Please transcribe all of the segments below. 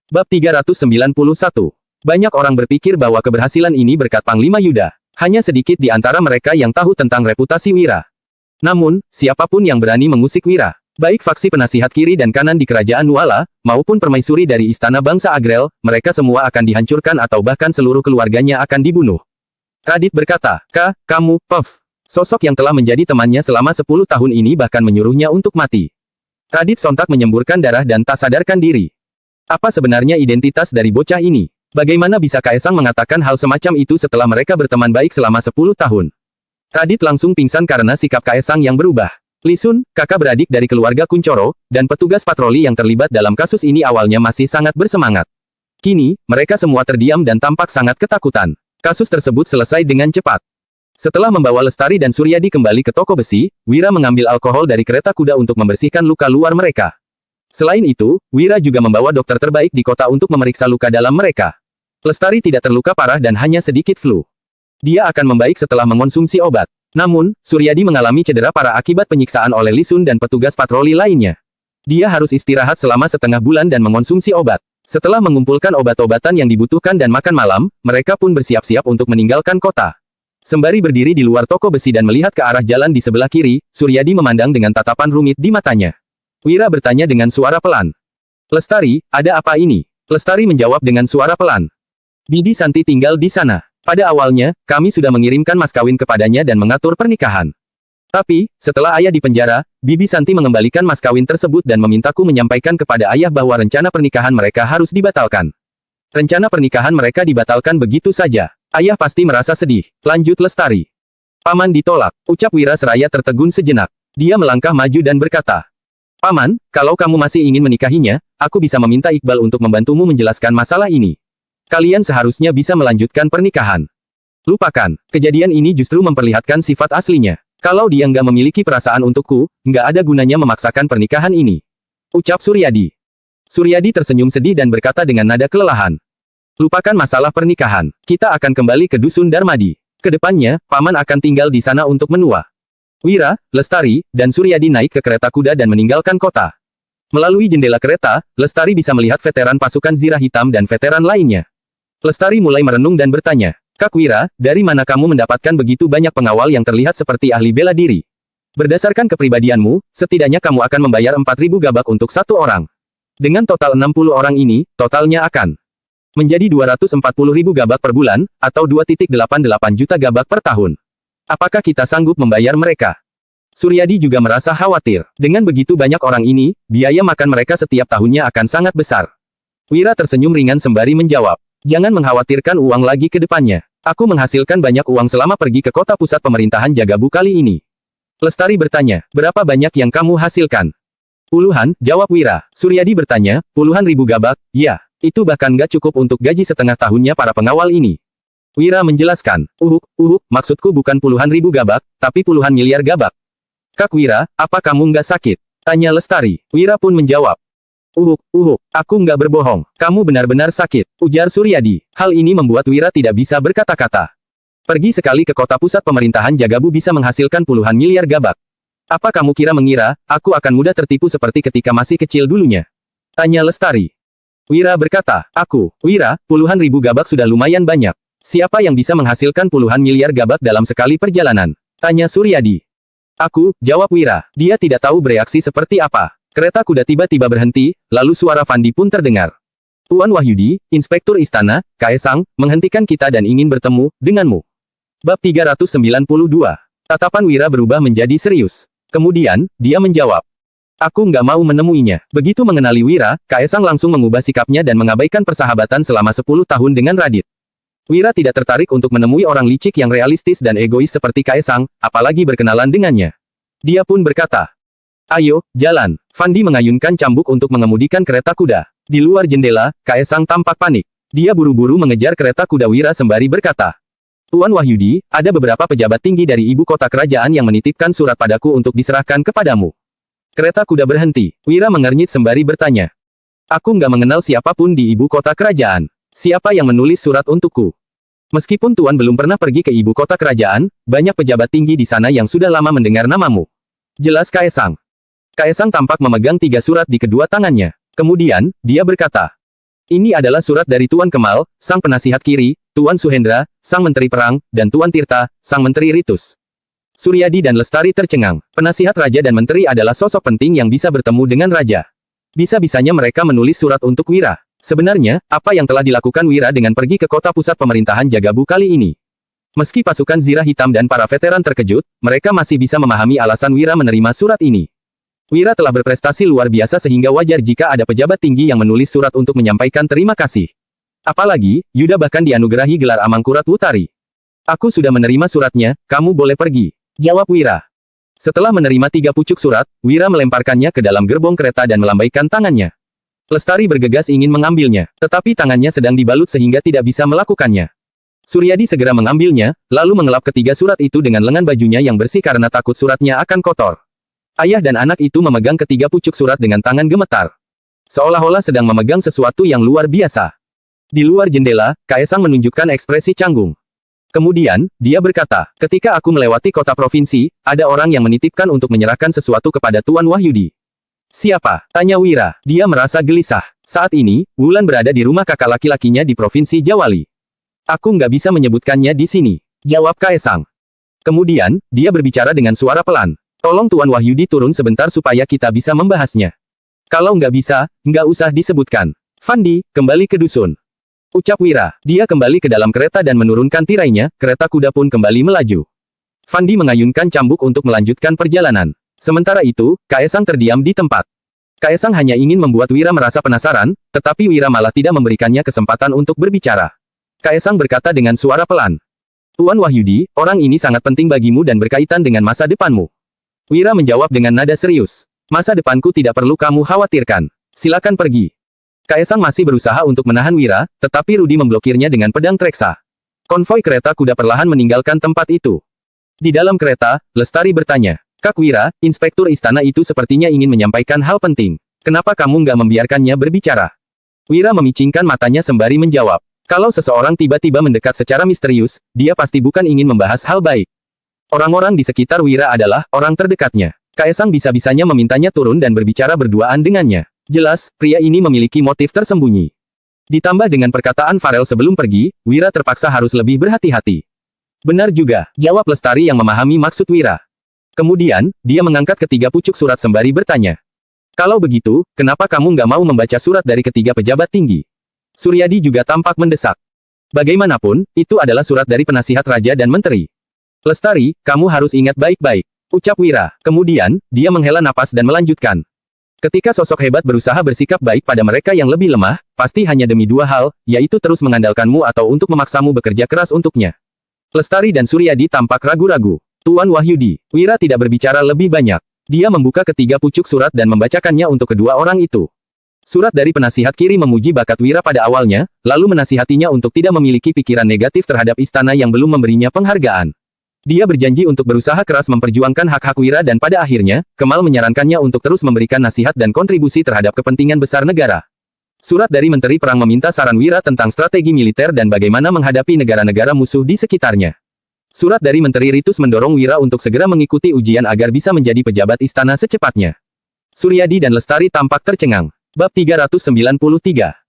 Bab 391. Banyak orang berpikir bahwa keberhasilan ini berkat Panglima Yuda. Hanya sedikit di antara mereka yang tahu tentang reputasi Wira. Namun, siapapun yang berani mengusik Wira, baik faksi penasihat kiri dan kanan di kerajaan Nuala, maupun permaisuri dari istana bangsa Agrel, mereka semua akan dihancurkan atau bahkan seluruh keluarganya akan dibunuh. Radit berkata, kamu, Puff. Sosok yang telah menjadi temannya selama 10 tahun ini bahkan menyuruhnya untuk mati. Radit sontak menyemburkan darah dan tak sadarkan diri. Apa sebenarnya identitas dari bocah ini? Bagaimana bisa Kaisang mengatakan hal semacam itu setelah mereka berteman baik selama 10 tahun? Radit langsung pingsan karena sikap Kaisang yang berubah. Li Sun, kakak beradik dari keluarga Kuncoro, dan petugas patroli yang terlibat dalam kasus ini awalnya masih sangat bersemangat. Kini, mereka semua terdiam dan tampak sangat ketakutan. Kasus tersebut selesai dengan cepat. Setelah membawa Lestari dan Suryadi kembali ke toko besi, Wira mengambil alkohol dari kereta kuda untuk membersihkan luka luar mereka. Selain itu, Wira juga membawa dokter terbaik di kota untuk memeriksa luka dalam mereka. Lestari tidak terluka parah dan hanya sedikit flu. Dia akan membaik setelah mengonsumsi obat. Namun, Suryadi mengalami cedera parah akibat penyiksaan oleh Li Sun dan petugas patroli lainnya. Dia harus istirahat selama setengah bulan dan mengonsumsi obat. Setelah mengumpulkan obat-obatan yang dibutuhkan dan makan malam, mereka pun bersiap-siap untuk meninggalkan kota. Sembari berdiri di luar toko besi dan melihat ke arah jalan di sebelah kiri, Suryadi memandang dengan tatapan rumit di matanya. Wira bertanya dengan suara pelan. Lestari, ada apa ini? Lestari menjawab dengan suara pelan. Bibi Santi tinggal di sana. Pada awalnya, kami sudah mengirimkan mas kawin kepadanya dan mengatur pernikahan. Tapi, setelah ayah dipenjara, Bibi Santi mengembalikan mas kawin tersebut dan memintaku menyampaikan kepada ayah bahwa rencana pernikahan mereka harus dibatalkan. Rencana pernikahan mereka dibatalkan begitu saja. Ayah pasti merasa sedih. Lanjut Lestari. Paman ditolak. Ucap Wira seraya tertegun sejenak. Dia melangkah maju dan berkata, Paman, kalau kamu masih ingin menikahinya, aku bisa meminta Iqbal untuk membantumu menjelaskan masalah ini. Kalian seharusnya bisa melanjutkan pernikahan. Lupakan, kejadian ini justru memperlihatkan sifat aslinya. Kalau dia nggak memiliki perasaan untukku, nggak ada gunanya memaksakan pernikahan ini. Ucap Suryadi. Suryadi tersenyum sedih dan berkata dengan nada kelelahan. Lupakan masalah pernikahan. Kita akan kembali ke Dusun Darmadi. Kedepannya, Paman akan tinggal di sana untuk menua. Wira, Lestari, dan Suryadi naik ke kereta kuda dan meninggalkan kota. Melalui jendela kereta, Lestari bisa melihat veteran pasukan Zirah Hitam dan veteran lainnya. Lestari mulai merenung dan bertanya, Kak Wira, dari mana kamu mendapatkan begitu banyak pengawal yang terlihat seperti ahli bela diri? Berdasarkan kepribadianmu, setidaknya kamu akan membayar 4.000 gabak untuk satu orang. Dengan total 60 orang ini, totalnya akan menjadi 240.000 gabak per bulan, atau 2,88 juta gabak per tahun. Apakah kita sanggup membayar mereka? Suryadi juga merasa khawatir. Dengan begitu banyak orang ini, biaya makan mereka setiap tahunnya akan sangat besar. Wira tersenyum ringan sembari menjawab. Jangan mengkhawatirkan uang lagi ke depannya. Aku menghasilkan banyak uang selama pergi ke kota pusat pemerintahan Jagabu kali ini. Lestari bertanya, berapa banyak yang kamu hasilkan? Puluhan, jawab Wira. Suryadi bertanya, puluhan ribu gabak, ya, itu bahkan nggak cukup untuk gaji setengah tahunnya para pengawal ini. Wira menjelaskan, maksudku bukan puluhan ribu gabak, tapi puluhan miliar gabak. Kak Wira, apa kamu nggak sakit? Tanya Lestari. Wira pun menjawab. Aku nggak berbohong. Kamu benar-benar sakit, ujar Suryadi. Hal ini membuat Wira tidak bisa berkata-kata. Pergi sekali ke kota pusat pemerintahan Jagabu bisa menghasilkan puluhan miliar gabak. Apa kamu mengira, aku akan mudah tertipu seperti ketika masih kecil dulunya? Tanya Lestari. Wira berkata, Wira, puluhan ribu gabak sudah lumayan banyak. Siapa yang bisa menghasilkan puluhan miliar gabak dalam sekali perjalanan? Tanya Suryadi. Jawab Wira. Dia tidak tahu bereaksi seperti apa. Kereta kuda tiba-tiba berhenti, lalu suara Fandi pun terdengar. Tuan Wahyudi, Inspektur Istana, Kaisang, menghentikan kita dan ingin bertemu denganmu. Bab 392. Tatapan Wira berubah menjadi serius. Kemudian, dia menjawab. Aku nggak mau menemuinya. Begitu mengenali Wira, Kaisang langsung mengubah sikapnya dan mengabaikan persahabatan selama 10 tahun dengan Radit. Wira tidak tertarik untuk menemui orang licik yang realistis dan egois seperti Kaisang, apalagi berkenalan dengannya. Dia pun berkata, Ayo, jalan. Fandi mengayunkan cambuk untuk mengemudikan kereta kuda. Di luar jendela, Kaisang tampak panik. Dia buru-buru mengejar kereta kuda Wira sembari berkata, Tuan Wahyudi, ada beberapa pejabat tinggi dari ibu kota kerajaan yang menitipkan surat padaku untuk diserahkan kepadamu. Kereta kuda berhenti. Wira mengernyit sembari bertanya, Aku nggak mengenal siapapun di ibu kota kerajaan. Siapa yang menulis surat untukku? Meskipun Tuan belum pernah pergi ke ibu kota kerajaan, banyak pejabat tinggi di sana yang sudah lama mendengar namamu. Jelas Kaisang. Kaisang tampak memegang 3 surat di kedua tangannya. Kemudian, dia berkata, Ini adalah surat dari Tuan Kemal, Sang Penasihat Kiri, Tuan Suhendra, Sang Menteri Perang, dan Tuan Tirta, Sang Menteri Ritus. Suryadi dan Lestari tercengang. Penasihat Raja dan Menteri adalah sosok penting yang bisa bertemu dengan Raja. Bisa-bisanya mereka menulis surat untuk Wira. Sebenarnya, apa yang telah dilakukan Wira dengan pergi ke kota pusat pemerintahan Jagabu kali ini? Meski pasukan Zirah Hitam dan para veteran terkejut, mereka masih bisa memahami alasan Wira menerima surat ini. Wira telah berprestasi luar biasa sehingga wajar jika ada pejabat tinggi yang menulis surat untuk menyampaikan terima kasih. Apalagi, Yuda bahkan dianugerahi gelar Amangkurat Wutari. Aku sudah menerima suratnya, kamu boleh pergi, jawab Wira. Setelah menerima 3 pucuk surat, Wira melemparkannya ke dalam gerbong kereta dan melambaikan tangannya. Lestari bergegas ingin mengambilnya, tetapi tangannya sedang dibalut sehingga tidak bisa melakukannya. Suryadi segera mengambilnya, lalu mengelap ketiga surat itu dengan lengan bajunya yang bersih karena takut suratnya akan kotor. Ayah dan anak itu memegang ketiga pucuk surat dengan tangan gemetar. Seolah-olah sedang memegang sesuatu yang luar biasa. Di luar jendela, Kaisang menunjukkan ekspresi canggung. Kemudian, dia berkata, ketika aku melewati kota provinsi, ada orang yang menitipkan untuk menyerahkan sesuatu kepada Tuan Wahyudi. Siapa? Tanya Wira. Dia merasa gelisah. Saat ini, Wulan berada di rumah kakak laki-lakinya di Provinsi Jawali. Aku nggak bisa menyebutkannya di sini, jawab Kaisang. Kemudian, dia berbicara dengan suara pelan. Tolong Tuan Wahyudi turun sebentar supaya kita bisa membahasnya. Kalau nggak bisa, nggak usah disebutkan. Fandi, kembali ke dusun, ucap Wira. Dia kembali ke dalam kereta dan menurunkan tirainya, kereta kuda pun kembali melaju. Fandi mengayunkan cambuk untuk melanjutkan perjalanan. Sementara itu, Kaisang terdiam di tempat. Kaisang hanya ingin membuat Wira merasa penasaran, tetapi Wira malah tidak memberikannya kesempatan untuk berbicara. Kaisang berkata dengan suara pelan. Tuan Wahyudi, orang ini sangat penting bagimu dan berkaitan dengan masa depanmu. Wira menjawab dengan nada serius. Masa depanku tidak perlu kamu khawatirkan. Silakan pergi. Kaisang masih berusaha untuk menahan Wira, tetapi Rudi memblokirnya dengan pedang treksa. Konvoi kereta kuda perlahan meninggalkan tempat itu. Di dalam kereta, Lestari bertanya, Kak Wira, inspektur istana itu sepertinya ingin menyampaikan hal penting. Kenapa kamu nggak membiarkannya berbicara? Wira memicingkan matanya sembari menjawab. Kalau seseorang tiba-tiba mendekat secara misterius, dia pasti bukan ingin membahas hal baik. Orang-orang di sekitar Wira adalah orang terdekatnya. Kaisang bisa-bisanya memintanya turun dan berbicara berduaan dengannya. Jelas, pria ini memiliki motif tersembunyi. Ditambah dengan perkataan Farel sebelum pergi, Wira terpaksa harus lebih berhati-hati. Benar juga, jawab Lestari yang memahami maksud Wira. Kemudian, dia mengangkat ketiga pucuk surat sembari bertanya. Kalau begitu, kenapa kamu nggak mau membaca surat dari ketiga pejabat tinggi? Suryadi juga tampak mendesak. Bagaimanapun, itu adalah surat dari penasihat raja dan menteri. Lestari, kamu harus ingat baik-baik, ucap Wira. Kemudian, dia menghela napas dan melanjutkan. Ketika sosok hebat berusaha bersikap baik pada mereka yang lebih lemah, pasti hanya demi 2 hal, yaitu terus mengandalkanmu atau untuk memaksamu bekerja keras untuknya. Lestari dan Suryadi tampak ragu-ragu. Tuan Wahyudi, Wira tidak berbicara lebih banyak. Dia membuka ketiga pucuk surat dan membacakannya untuk kedua orang itu. Surat dari penasihat kiri memuji bakat Wira pada awalnya, lalu menasihatinya untuk tidak memiliki pikiran negatif terhadap istana yang belum memberinya penghargaan. Dia berjanji untuk berusaha keras memperjuangkan hak-hak Wira dan pada akhirnya, Kemal menyarankannya untuk terus memberikan nasihat dan kontribusi terhadap kepentingan besar negara. Surat dari Menteri Perang meminta saran Wira tentang strategi militer dan bagaimana menghadapi negara-negara musuh di sekitarnya. Surat dari Menteri Ritus mendorong Wira untuk segera mengikuti ujian agar bisa menjadi pejabat istana secepatnya. Suryadi dan Lestari tampak tercengang. Bab 393.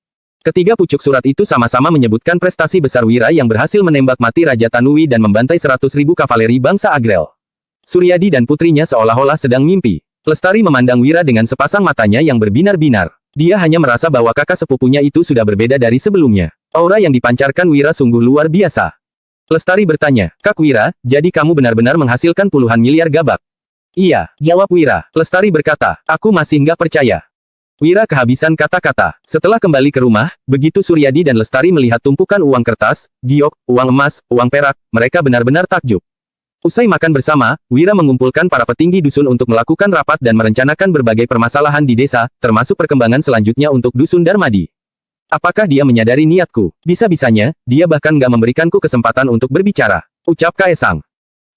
Ketiga pucuk surat itu sama-sama menyebutkan prestasi besar Wira yang berhasil menembak mati Raja Tanui dan membantai 100.000 kavaleri bangsa Agrel. Suryadi dan putrinya seolah-olah sedang mimpi. Lestari memandang Wira dengan sepasang matanya yang berbinar-binar. Dia hanya merasa bahwa kakak sepupunya itu sudah berbeda dari sebelumnya. Aura yang dipancarkan Wira sungguh luar biasa. Lestari bertanya, Kak Wira, jadi kamu benar-benar menghasilkan puluhan miliar gabak? Iya, jawab Wira. Lestari berkata, aku masih nggak percaya. Wira kehabisan kata-kata. Setelah kembali ke rumah, begitu Suryadi dan Lestari melihat tumpukan uang kertas, giok, uang emas, uang perak, mereka benar-benar takjub. Usai makan bersama, Wira mengumpulkan para petinggi dusun untuk melakukan rapat dan merencanakan berbagai permasalahan di desa, termasuk perkembangan selanjutnya untuk dusun Darmadi. Apakah dia menyadari niatku? Bisa-bisanya, dia bahkan nggak memberikanku kesempatan untuk berbicara, ucap Kaisang.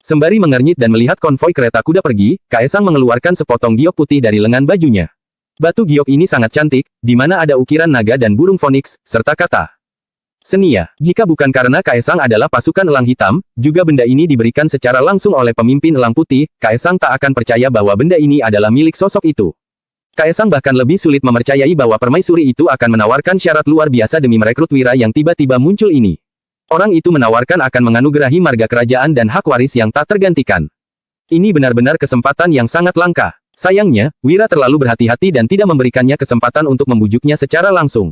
Sembari mengernyit dan melihat konvoi kereta kuda pergi, Kaisang mengeluarkan sepotong giok putih dari lengan bajunya. Batu giok ini sangat cantik, di mana ada ukiran naga dan burung foniks, serta kata Senia. Jika bukan karena Kaisang adalah pasukan elang hitam, juga benda ini diberikan secara langsung oleh pemimpin elang putih, Kaisang tak akan percaya bahwa benda ini adalah milik sosok itu. Kaisang bahkan lebih sulit mempercayai bahwa permaisuri itu akan menawarkan syarat luar biasa demi merekrut wira yang tiba-tiba muncul ini. Orang itu menawarkan akan menganugerahi marga kerajaan dan hak waris yang tak tergantikan. Ini benar-benar kesempatan yang sangat langka. Sayangnya, wira terlalu berhati-hati dan tidak memberikannya kesempatan untuk membujuknya secara langsung.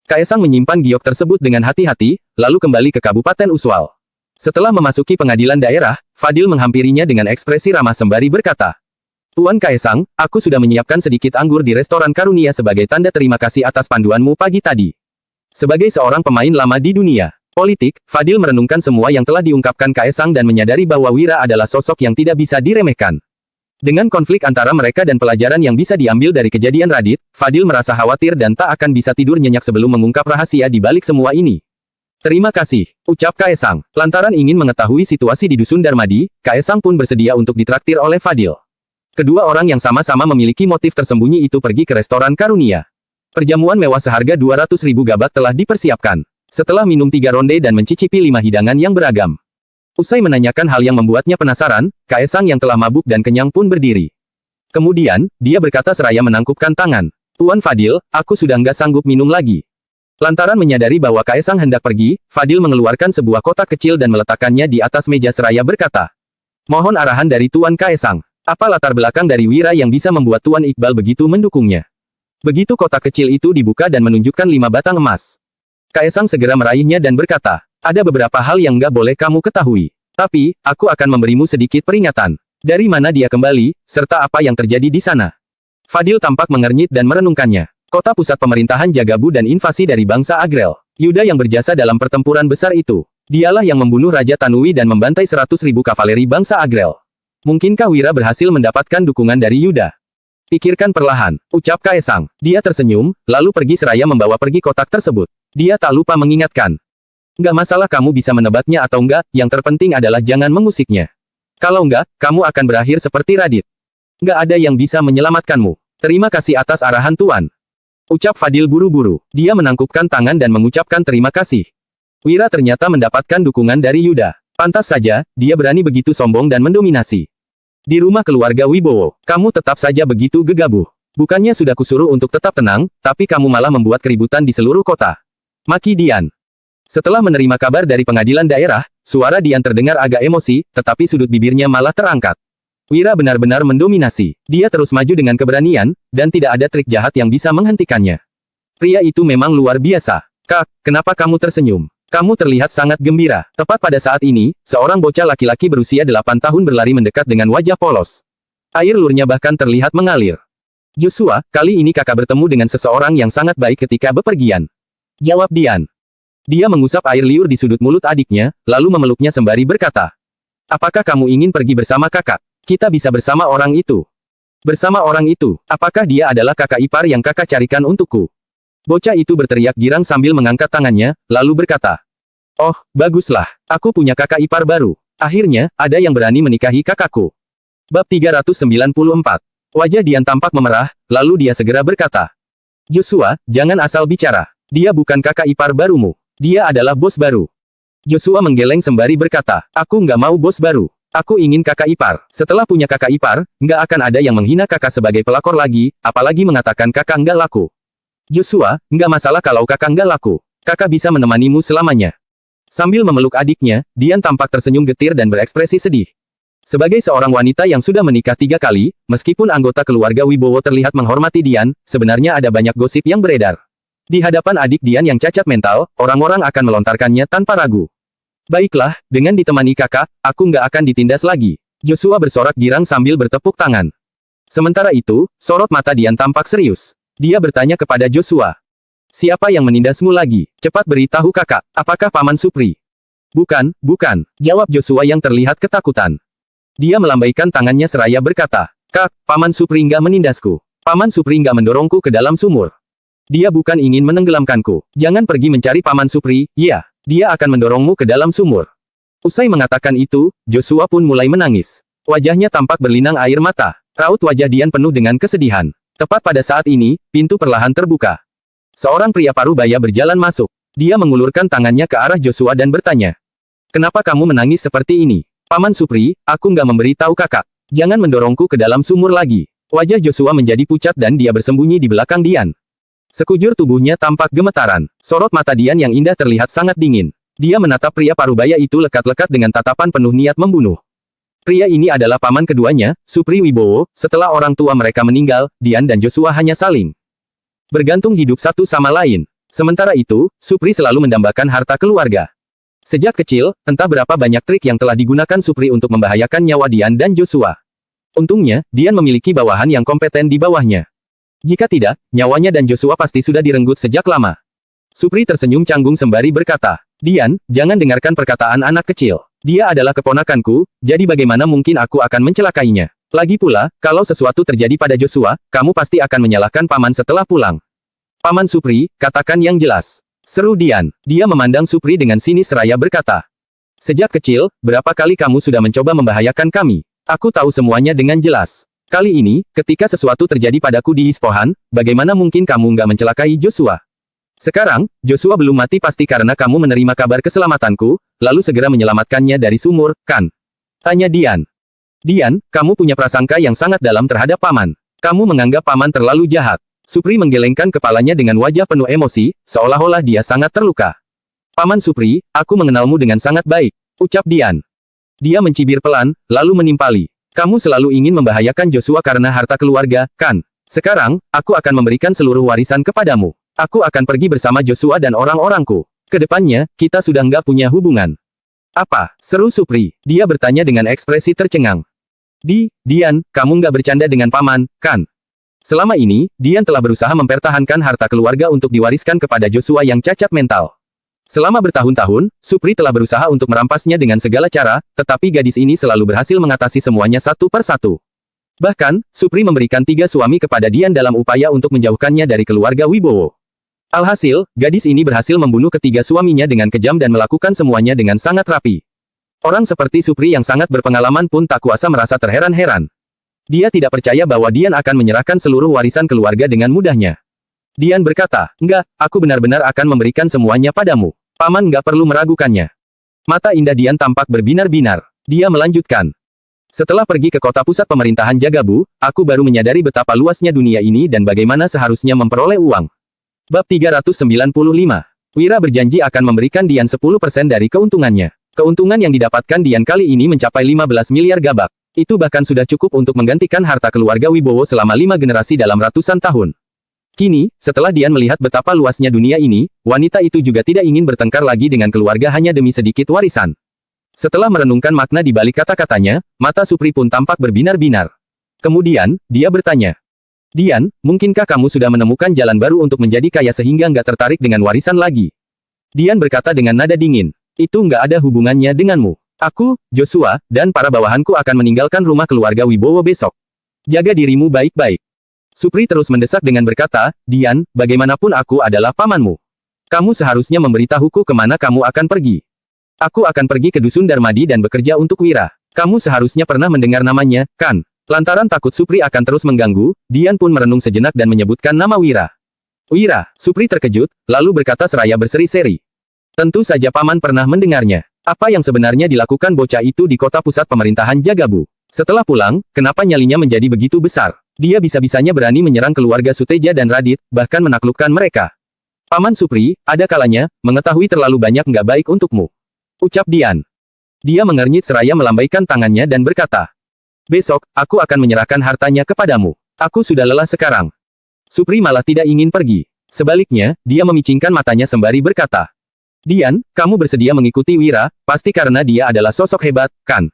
Kaisang menyimpan giok tersebut dengan hati-hati, lalu kembali ke Kabupaten Uswal. Setelah memasuki pengadilan daerah, Fadil menghampirinya dengan ekspresi ramah sembari berkata, "Tuan Kaisang, aku sudah menyiapkan sedikit anggur di restoran Karunia sebagai tanda terima kasih atas panduanmu pagi tadi." Sebagai seorang pemain lama di dunia politik, Fadil merenungkan semua yang telah diungkapkan Kaisang dan menyadari bahwa Wira adalah sosok yang tidak bisa diremehkan. Dengan konflik antara mereka dan pelajaran yang bisa diambil dari kejadian Radit, Fadil merasa khawatir dan tak akan bisa tidur nyenyak sebelum mengungkap rahasia di balik semua ini. "Terima kasih," ucap Kaisang. Lantaran ingin mengetahui situasi di Dusun Darmadi, Kaisang pun bersedia untuk ditraktir oleh Fadil. Kedua orang yang sama-sama memiliki motif tersembunyi itu pergi ke restoran Karunia. Perjamuan mewah seharga 200.000 gabak telah dipersiapkan. Setelah minum 3 ronde dan mencicipi 5 hidangan yang beragam. Usai menanyakan hal yang membuatnya penasaran, Kaisang yang telah mabuk dan kenyang pun berdiri. Kemudian, dia berkata seraya menangkupkan tangan. "Tuan Fadil, aku sudah nggak sanggup minum lagi." Lantaran menyadari bahwa Kaisang hendak pergi, Fadil mengeluarkan sebuah kotak kecil dan meletakkannya di atas meja seraya berkata, "Mohon arahan dari Tuan Kaisang. Apa latar belakang dari Wira yang bisa membuat Tuan Iqbal begitu mendukungnya?" Begitu kotak kecil itu dibuka dan menunjukkan 5 batang emas. Kaisang segera meraihnya dan berkata, "Ada beberapa hal yang nggak boleh kamu ketahui. Tapi, aku akan memberimu sedikit peringatan. Dari mana dia kembali, serta apa yang terjadi di sana." Fadil tampak mengernyit dan merenungkannya. Kota pusat pemerintahan Jagabu dan invasi dari bangsa Agrel. Yuda yang berjasa dalam pertempuran besar itu. Dialah yang membunuh Raja Tanui dan membantai 100.000 kavaleri bangsa Agrel. Mungkinkah Wira berhasil mendapatkan dukungan dari Yuda? "Pikirkan perlahan," ucap Kaisang. Dia tersenyum, lalu pergi seraya membawa pergi kotak tersebut. Dia tak lupa mengingatkan. "Nggak masalah kamu bisa menebaknya atau enggak, yang terpenting adalah jangan mengusiknya. Kalau enggak, kamu akan berakhir seperti Radit. Nggak ada yang bisa menyelamatkanmu. Terima kasih atas arahan Tuan," ucap Fadil buru-buru. Dia menangkupkan tangan dan mengucapkan terima kasih. Wira ternyata mendapatkan dukungan dari Yuda. Pantas saja, dia berani begitu sombong dan mendominasi. Di rumah keluarga Wibowo, kamu tetap saja begitu gegabah. Bukannya sudah kusuruh untuk tetap tenang, tapi kamu malah membuat keributan di seluruh kota. Maki Dian. Setelah menerima kabar dari pengadilan daerah, suara Dian terdengar agak emosi, tetapi sudut bibirnya malah terangkat. Wira benar-benar mendominasi. Dia terus maju dengan keberanian, dan tidak ada trik jahat yang bisa menghentikannya. Pria itu memang luar biasa. "Kak, kenapa kamu tersenyum? Kamu terlihat sangat gembira." Tepat pada saat ini, seorang bocah laki-laki berusia 8 tahun berlari mendekat dengan wajah polos. Air liurnya bahkan terlihat mengalir. "Joshua, kali ini kakak bertemu dengan seseorang yang sangat baik ketika bepergian," jawab Dian. Dia mengusap air liur di sudut mulut adiknya, lalu memeluknya sembari berkata, "Apakah kamu ingin pergi bersama kakak? Kita bisa bersama orang itu." "Bersama orang itu? Apakah dia adalah kakak ipar yang kakak carikan untukku?" Bocah itu berteriak girang sambil mengangkat tangannya, lalu berkata, "Oh, baguslah. Aku punya kakak ipar baru. Akhirnya, ada yang berani menikahi kakakku." Bab 394. Wajah Dian tampak memerah, lalu dia segera berkata, "Joshua, jangan asal bicara. Dia bukan kakak ipar barumu. Dia adalah bos baru." Joshua menggeleng sembari berkata, "Aku nggak mau bos baru. Aku ingin kakak ipar. Setelah punya kakak ipar, nggak akan ada yang menghina kakak sebagai pelakor lagi, apalagi mengatakan kakak nggak laku." "Joshua, nggak masalah kalau kakak nggak laku. Kakak bisa menemanimu selamanya." Sambil memeluk adiknya, Dian tampak tersenyum getir dan berekspresi sedih. Sebagai seorang wanita yang sudah menikah 3 kali, meskipun anggota keluarga Wibowo terlihat menghormati Dian, sebenarnya ada banyak gosip yang beredar. Di hadapan adik Dian yang cacat mental, orang-orang akan melontarkannya tanpa ragu. "Baiklah, dengan ditemani kakak, aku nggak akan ditindas lagi." Joshua bersorak girang sambil bertepuk tangan. Sementara itu, sorot mata Dian tampak serius. Dia bertanya kepada Joshua, "Siapa yang menindasmu lagi? Cepat beritahu kakak, apakah Paman Supri?" "Bukan, bukan," jawab Joshua yang terlihat ketakutan. Dia melambaikan tangannya seraya berkata, "Kak, Paman Supri nggak menindasku. Paman Supri nggak mendorongku ke dalam sumur. Dia bukan ingin menenggelamkanku. Jangan pergi mencari Paman Supri, ya. Dia akan mendorongmu ke dalam sumur." Usai mengatakan itu, Joshua pun mulai menangis. Wajahnya tampak berlinang air mata. Raut wajah Dian penuh dengan kesedihan. Tepat pada saat ini, pintu perlahan terbuka. Seorang pria parubaya berjalan masuk. Dia mengulurkan tangannya ke arah Joshua dan bertanya, "Kenapa kamu menangis seperti ini?" "Paman Supri, aku nggak memberi tahu kakak. Jangan mendorongku ke dalam sumur lagi." Wajah Joshua menjadi pucat dan dia bersembunyi di belakang Dian. Sekujur tubuhnya tampak gemetaran. Sorot mata Dian yang indah terlihat sangat dingin. Dia menatap pria parubaya itu lekat-lekat dengan tatapan penuh niat membunuh. Pria ini adalah paman keduanya, Supri Wibowo. Setelah orang tua mereka meninggal, Dian dan Joshua hanya saling bergantung hidup satu sama lain. Sementara itu, Supri selalu mendambakan harta keluarga. Sejak kecil, entah berapa banyak trik yang telah digunakan Supri untuk membahayakan nyawa Dian dan Joshua. Untungnya, Dian memiliki bawahan yang kompeten di bawahnya. Jika tidak, nyawanya dan Joshua pasti sudah direnggut sejak lama. Supri tersenyum canggung sembari berkata, Dian, jangan dengarkan perkataan anak kecil. Dia adalah keponakanku, jadi bagaimana mungkin aku akan mencelakainya. Lagi pula, kalau sesuatu terjadi pada Joshua, kamu pasti akan menyalahkan paman setelah pulang. Paman Supri, katakan yang jelas. Seru Dian. Dia memandang Supri dengan sinis seraya berkata. Sejak kecil, berapa kali kamu sudah mencoba membahayakan kami? Aku tahu semuanya dengan jelas. Kali ini, ketika sesuatu terjadi padaku di Ispohan, bagaimana mungkin kamu nggak mencelakai Joshua? Sekarang, Joshua belum mati pasti karena kamu menerima kabar keselamatanku, lalu segera menyelamatkannya dari sumur, kan? Tanya Dian. Dian, kamu punya prasangka yang sangat dalam terhadap paman. Kamu menganggap paman terlalu jahat. Supri menggelengkan kepalanya dengan wajah penuh emosi, seolah-olah dia sangat terluka. Paman Supri, aku mengenalmu dengan sangat baik, ucap Dian. Dia mencibir pelan, lalu menimpali. Kamu selalu ingin membahayakan Joshua karena harta keluarga, kan? Sekarang, aku akan memberikan seluruh warisan kepadamu. Aku akan pergi bersama Joshua dan orang-orangku. Kedepannya, kita sudah nggak punya hubungan. Apa? Seru Supri. Dia bertanya dengan ekspresi tercengang. Dian, kamu nggak bercanda dengan paman, kan? Selama ini, Dian telah berusaha mempertahankan harta keluarga untuk diwariskan kepada Joshua yang cacat mental. Selama bertahun-tahun, Supri telah berusaha untuk merampasnya dengan segala cara, tetapi gadis ini selalu berhasil mengatasi semuanya satu per satu. Bahkan, Supri memberikan 3 suami kepada Dian dalam upaya untuk menjauhkannya dari keluarga Wibowo. Alhasil, gadis ini berhasil membunuh ketiga suaminya dengan kejam dan melakukan semuanya dengan sangat rapi. Orang seperti Supri yang sangat berpengalaman pun tak kuasa merasa terheran-heran. Dia tidak percaya bahwa Dian akan menyerahkan seluruh warisan keluarga dengan mudahnya. Dian berkata, enggak, aku benar-benar akan memberikan semuanya padamu. Paman nggak perlu meragukannya. Mata indah Dian tampak berbinar-binar. Dia melanjutkan. Setelah pergi ke kota pusat pemerintahan Jagabu, aku baru menyadari betapa luasnya dunia ini dan bagaimana seharusnya memperoleh uang. Bab 395. Wira berjanji akan memberikan Dian 10% dari keuntungannya. Keuntungan yang didapatkan Dian kali ini mencapai 15 miliar gabak. Itu bahkan sudah cukup untuk menggantikan harta keluarga Wibowo selama 5 generasi dalam ratusan tahun. Kini, setelah Dian melihat betapa luasnya dunia ini, wanita itu juga tidak ingin bertengkar lagi dengan keluarga hanya demi sedikit warisan. Setelah merenungkan makna di balik kata-katanya, mata Supri pun tampak berbinar-binar. Kemudian, dia bertanya. Dian, mungkinkah kamu sudah menemukan jalan baru untuk menjadi kaya sehingga nggak tertarik dengan warisan lagi? Dian berkata dengan nada dingin. Itu nggak ada hubungannya denganmu. Aku, Joshua, dan para bawahanku akan meninggalkan rumah keluarga Wibowo besok. Jaga dirimu baik-baik. Supri terus mendesak dengan berkata, Dian, bagaimanapun aku adalah pamanmu. Kamu seharusnya memberitahuku kemana kamu akan pergi. Aku akan pergi ke Dusun Darmadi dan bekerja untuk Wira. Kamu seharusnya pernah mendengar namanya, kan? Lantaran takut Supri akan terus mengganggu, Dian pun merenung sejenak dan menyebutkan nama Wira. Wira, Supri terkejut, lalu berkata seraya berseri-seri. Tentu saja paman pernah mendengarnya. Apa yang sebenarnya dilakukan bocah itu di kota pusat pemerintahan Jagabu? Setelah pulang, kenapa nyalinya menjadi begitu besar? Dia bisa-bisanya berani menyerang keluarga Suteja dan Radit, bahkan menaklukkan mereka. Paman Supri, ada kalanya, mengetahui terlalu banyak nggak baik untukmu. Ucap Dian. Dia mengernyit seraya melambaikan tangannya dan berkata. Besok, aku akan menyerahkan hartanya kepadamu. Aku sudah lelah sekarang. Supri malah tidak ingin pergi. Sebaliknya, dia memicingkan matanya sembari berkata. Dian, kamu bersedia mengikuti Wira, pasti karena dia adalah sosok hebat, kan?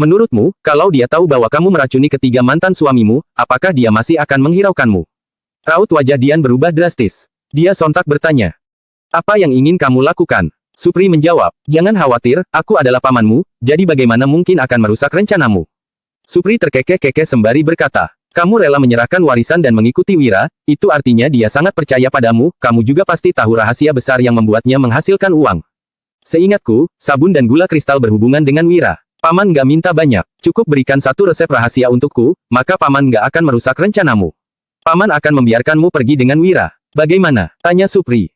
Menurutmu, kalau dia tahu bahwa kamu meracuni ketiga mantan suamimu, apakah dia masih akan menghiraukanmu? Raut wajah Dian berubah drastis. Dia sontak bertanya. Apa yang ingin kamu lakukan? Supri menjawab, jangan khawatir, aku adalah pamanmu, jadi bagaimana mungkin akan merusak rencanamu? Supri terkekeh-kekeh sembari berkata, kamu rela menyerahkan warisan dan mengikuti Wira, itu artinya dia sangat percaya padamu, kamu juga pasti tahu rahasia besar yang membuatnya menghasilkan uang. Seingatku, sabun dan gula kristal berhubungan dengan Wira. Paman nggak minta banyak, cukup berikan satu resep rahasia untukku, maka paman nggak akan merusak rencanamu. Paman akan membiarkanmu pergi dengan Wira. Bagaimana? Tanya Supri.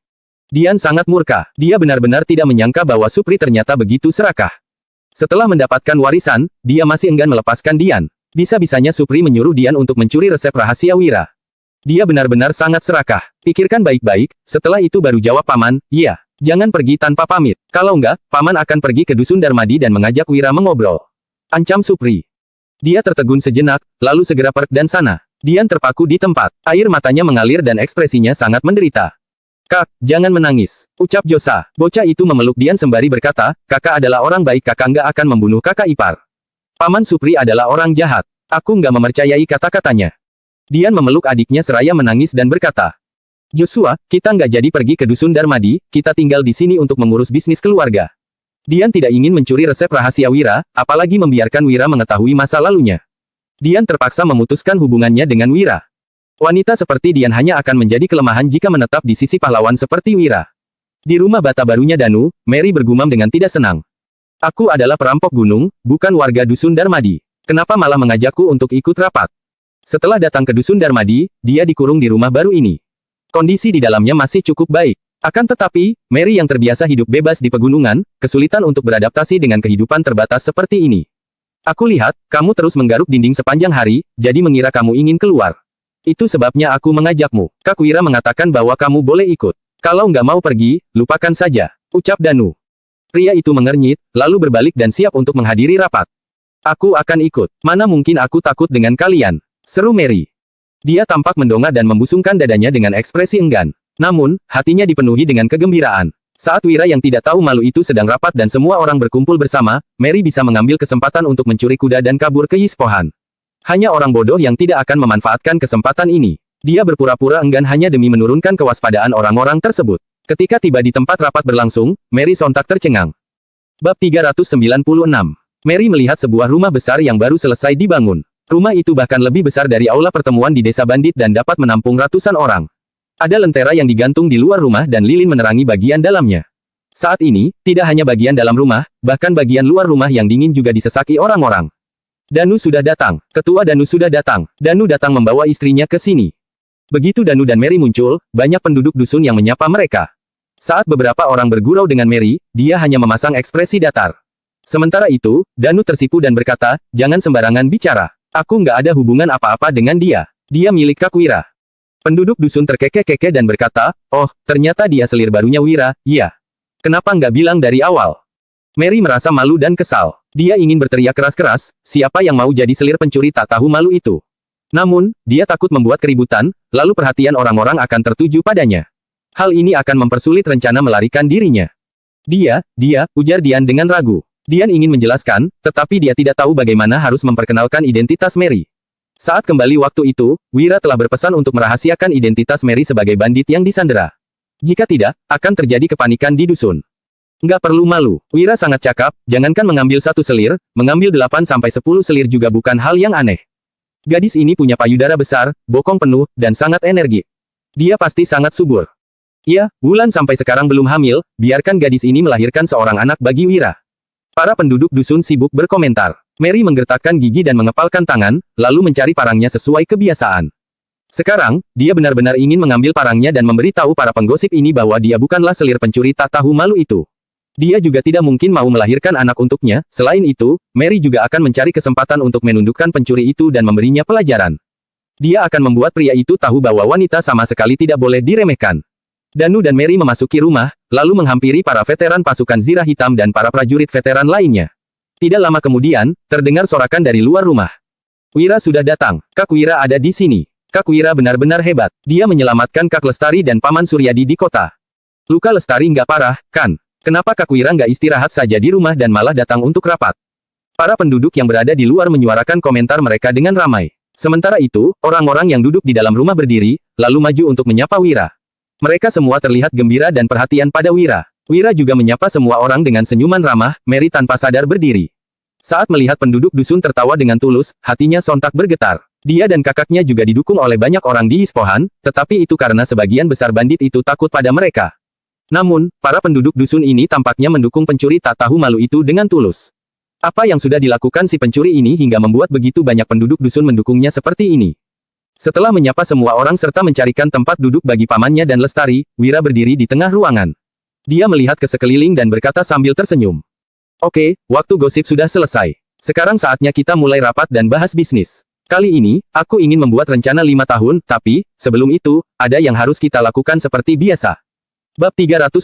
Dian sangat murka, dia benar-benar tidak menyangka bahwa Supri ternyata begitu serakah. Setelah mendapatkan warisan, dia masih enggan melepaskan Dian. Bisa-bisanya Supri menyuruh Dian untuk mencuri resep rahasia Wira. Dia benar-benar sangat serakah. Pikirkan baik-baik, setelah itu baru jawab Paman, iya. Jangan pergi tanpa pamit. Kalau enggak, Paman akan pergi ke Dusun Darmadi dan mengajak Wira mengobrol. Ancam Supri. Dia tertegun sejenak, lalu segera pergi dan sana. Dian terpaku di tempat. Air matanya mengalir dan ekspresinya sangat menderita. Kak, jangan menangis. Ucap Josa. Bocah itu memeluk Dian sembari berkata, kakak adalah orang baik, kakak enggak akan membunuh kakak ipar. Paman Supri adalah orang jahat. Aku enggak mempercayai kata-katanya. Dian memeluk adiknya seraya menangis dan berkata, Joshua, kita nggak jadi pergi ke Dusun Darmadi, kita tinggal di sini untuk mengurus bisnis keluarga. Dian tidak ingin mencuri resep rahasia Wira, apalagi membiarkan Wira mengetahui masa lalunya. Dian terpaksa memutuskan hubungannya dengan Wira. Wanita seperti Dian hanya akan menjadi kelemahan jika menetap di sisi pahlawan seperti Wira. Di rumah bata barunya Danu, Mary bergumam dengan tidak senang. Aku adalah perampok gunung, bukan warga Dusun Darmadi. Kenapa malah mengajakku untuk ikut rapat? Setelah datang ke Dusun Darmadi, dia dikurung di rumah baru ini. Kondisi di dalamnya masih cukup baik. Akan tetapi, Mary yang terbiasa hidup bebas di pegunungan, kesulitan untuk beradaptasi dengan kehidupan terbatas seperti ini. Aku lihat, kamu terus menggaruk dinding sepanjang hari, jadi mengira kamu ingin keluar. Itu sebabnya aku mengajakmu. Kak Wira mengatakan bahwa kamu boleh ikut. Kalau nggak mau pergi, lupakan saja, ucap Danu. Pria itu mengernyit, lalu berbalik dan siap untuk menghadiri rapat. Aku akan ikut. Mana mungkin aku takut dengan kalian. Seru Mary. Dia tampak mendongak dan membusungkan dadanya dengan ekspresi enggan. Namun, hatinya dipenuhi dengan kegembiraan. Saat Wira yang tidak tahu malu itu sedang rapat dan semua orang berkumpul bersama, Mary bisa mengambil kesempatan untuk mencuri kuda dan kabur ke Yispohan. Hanya orang bodoh yang tidak akan memanfaatkan kesempatan ini. Dia berpura-pura enggan hanya demi menurunkan kewaspadaan orang-orang tersebut. Ketika tiba di tempat rapat berlangsung, Mary sontak tercengang. Bab 396. Mary melihat sebuah rumah besar yang baru selesai dibangun. Rumah itu bahkan lebih besar dari aula pertemuan di desa bandit dan dapat menampung ratusan orang. Ada lentera yang digantung di luar rumah dan lilin menerangi bagian dalamnya. Saat ini, tidak hanya bagian dalam rumah, bahkan bagian luar rumah yang dingin juga disesaki orang-orang. Danu sudah datang. Ketua Danu sudah datang. Danu datang membawa istrinya ke sini. Begitu Danu dan Mary muncul, banyak penduduk dusun yang menyapa mereka. Saat beberapa orang bergurau dengan Mary, dia hanya memasang ekspresi datar. Sementara itu, Danu tersipu dan berkata, jangan sembarangan bicara. Aku nggak ada hubungan apa-apa dengan dia. Dia milik Kak Wira. Penduduk dusun terkekeh-kekeh dan berkata, oh, ternyata dia selir barunya Wira, iya. Kenapa nggak bilang dari awal? Mary merasa malu dan kesal. Dia ingin berteriak keras-keras, siapa yang mau jadi selir pencuri tak tahu malu itu. Namun, dia takut membuat keributan, lalu perhatian orang-orang akan tertuju padanya. Hal ini akan mempersulit rencana melarikan dirinya. Ujar Dian dengan ragu. Dian ingin menjelaskan, tetapi dia tidak tahu bagaimana harus memperkenalkan identitas Mary. Saat kembali waktu itu, Wira telah berpesan untuk merahasiakan identitas Mary sebagai bandit yang disandera. Jika tidak, akan terjadi kepanikan di dusun. Nggak perlu malu, Wira sangat cakap, jangankan mengambil satu selir, mengambil 8-10 selir juga bukan hal yang aneh. Gadis ini punya payudara besar, bokong penuh, dan sangat energik. Dia pasti sangat subur. Ya, Wulan sampai sekarang belum hamil, biarkan gadis ini melahirkan seorang anak bagi Wira. Para penduduk dusun sibuk berkomentar. Mary menggertakkan gigi dan mengepalkan tangan, lalu mencari parangnya sesuai kebiasaan. Sekarang, dia benar-benar ingin mengambil parangnya dan memberitahu para penggosip ini bahwa dia bukanlah selir pencuri tak tahu malu itu. Dia juga tidak mungkin mau melahirkan anak untuknya, selain itu, Mary juga akan mencari kesempatan untuk menundukkan pencuri itu dan memberinya pelajaran. Dia akan membuat pria itu tahu bahwa wanita sama sekali tidak boleh diremehkan. Danu dan Mary memasuki rumah, lalu menghampiri para veteran pasukan Zirah Hitam dan para prajurit veteran lainnya. Tidak lama kemudian, terdengar sorakan dari luar rumah. Wira sudah datang. Kak Wira ada di sini. Kak Wira benar-benar hebat. Dia menyelamatkan Kak Lestari dan Paman Suryadi di kota. Luka Lestari nggak parah, kan? Kenapa Kak Wira nggak istirahat saja di rumah dan malah datang untuk rapat? Para penduduk yang berada di luar menyuarakan komentar mereka dengan ramai. Sementara itu, orang-orang yang duduk di dalam rumah berdiri, lalu maju untuk menyapa Wira. Mereka semua terlihat gembira dan perhatian pada Wira. Wira juga menyapa semua orang dengan senyuman ramah. Mary tanpa sadar berdiri. Saat melihat penduduk dusun tertawa dengan tulus, hatinya sontak bergetar. Dia dan kakaknya juga didukung oleh banyak orang di Yispohan, tetapi itu karena sebagian besar bandit itu takut pada mereka. Namun, para penduduk dusun ini tampaknya mendukung pencuri tak tahu malu itu dengan tulus. Apa yang sudah dilakukan si pencuri ini hingga membuat begitu banyak penduduk dusun mendukungnya seperti ini? Setelah menyapa semua orang serta mencarikan tempat duduk bagi pamannya dan Lestari, Wira berdiri di tengah ruangan. Dia melihat ke sekeliling dan berkata sambil tersenyum. Oke, waktu gosip sudah selesai. Sekarang saatnya kita mulai rapat dan bahas bisnis. Kali ini, aku ingin membuat rencana 5 tahun, tapi, sebelum itu, ada yang harus kita lakukan seperti biasa. Bab 397.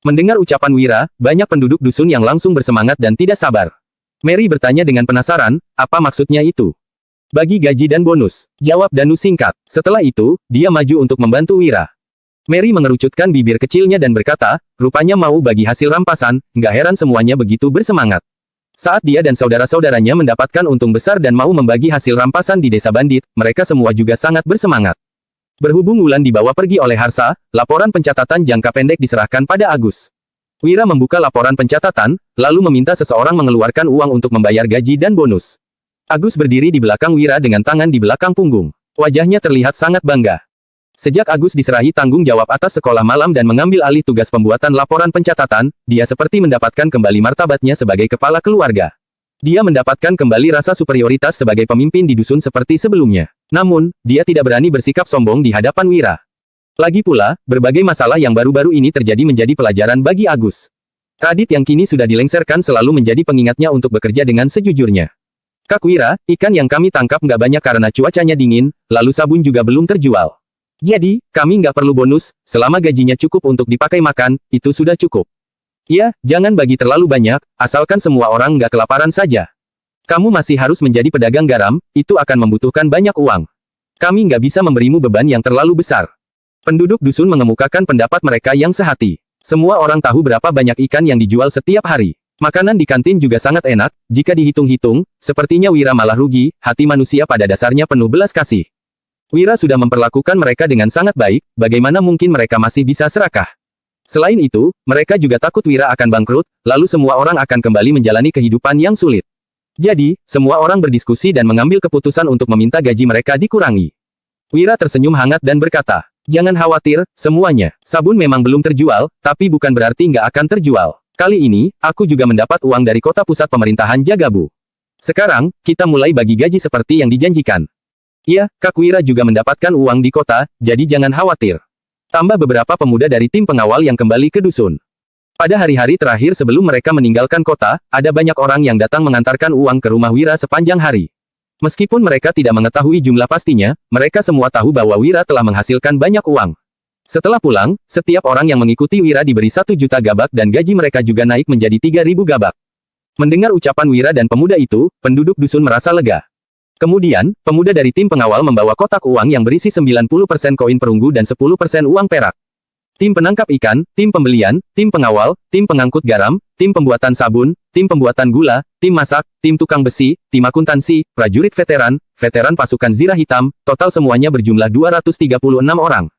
Mendengar ucapan Wira, banyak penduduk dusun yang langsung bersemangat dan tidak sabar. Mary bertanya dengan penasaran, apa maksudnya itu? Bagi gaji dan bonus, jawab Danu singkat. Setelah itu, dia maju untuk membantu Wira. Mary mengerucutkan bibir kecilnya dan berkata, rupanya mau bagi hasil rampasan, nggak heran semuanya begitu bersemangat. Saat dia dan saudara-saudaranya mendapatkan untung besar dan mau membagi hasil rampasan di desa bandit, mereka semua juga sangat bersemangat. Berhubung Wulan dibawa pergi oleh Harsa, laporan pencatatan jangka pendek diserahkan pada Agus. Wira membuka laporan pencatatan, lalu meminta seseorang mengeluarkan uang untuk membayar gaji dan bonus. Agus berdiri di belakang Wira dengan tangan di belakang punggung. Wajahnya terlihat sangat bangga. Sejak Agus diserahi tanggung jawab atas sekolah malam dan mengambil alih tugas pembuatan laporan pencatatan, dia seperti mendapatkan kembali martabatnya sebagai kepala keluarga. Dia mendapatkan kembali rasa superioritas sebagai pemimpin di dusun seperti sebelumnya. Namun, dia tidak berani bersikap sombong di hadapan Wira. Lagi pula, berbagai masalah yang baru-baru ini terjadi menjadi pelajaran bagi Agus. Radit yang kini sudah dilengsarkan selalu menjadi pengingatnya untuk bekerja dengan sejujurnya. Kak Wira, ikan yang kami tangkap nggak banyak karena cuacanya dingin, lalu sabun juga belum terjual. Jadi, kami nggak perlu bonus, selama gajinya cukup untuk dipakai makan, itu sudah cukup. Ya, jangan bagi terlalu banyak, asalkan semua orang nggak kelaparan saja. Kamu masih harus menjadi pedagang garam, itu akan membutuhkan banyak uang. Kami nggak bisa memberimu beban yang terlalu besar. Penduduk dusun mengemukakan pendapat mereka yang sehati. Semua orang tahu berapa banyak ikan yang dijual setiap hari. Makanan di kantin juga sangat enak, jika dihitung-hitung, sepertinya Wira malah rugi, hati manusia pada dasarnya penuh belas kasih. Wira sudah memperlakukan mereka dengan sangat baik, bagaimana mungkin mereka masih bisa serakah? Selain itu, mereka juga takut Wira akan bangkrut, lalu semua orang akan kembali menjalani kehidupan yang sulit. Jadi, semua orang berdiskusi dan mengambil keputusan untuk meminta gaji mereka dikurangi. Wira tersenyum hangat dan berkata, jangan khawatir, semuanya. Sabun memang belum terjual, tapi bukan berarti nggak akan terjual. Kali ini, aku juga mendapat uang dari kota pusat pemerintahan Jagabu. Sekarang, kita mulai bagi gaji seperti yang dijanjikan. Iya, Kak Wira juga mendapatkan uang di kota, jadi jangan khawatir. Tambah beberapa pemuda dari tim pengawal yang kembali ke dusun. Pada hari-hari terakhir sebelum mereka meninggalkan kota, ada banyak orang yang datang mengantarkan uang ke rumah Wira sepanjang hari. Meskipun mereka tidak mengetahui jumlah pastinya, mereka semua tahu bahwa Wira telah menghasilkan banyak uang. Setelah pulang, setiap orang yang mengikuti Wira diberi 1 juta gabak dan gaji mereka juga naik menjadi 3.000 gabak. Mendengar ucapan Wira dan pemuda itu, penduduk dusun merasa lega. Kemudian, pemuda dari tim pengawal membawa kotak uang yang berisi 90% koin perunggu dan 10% uang perak. Tim penangkap ikan, tim pembelian, tim pengawal, tim pengangkut garam, tim pembuatan sabun, tim pembuatan gula, tim masak, tim tukang besi, tim akuntansi, prajurit veteran, veteran pasukan Zirah Hitam, total semuanya berjumlah 236 orang.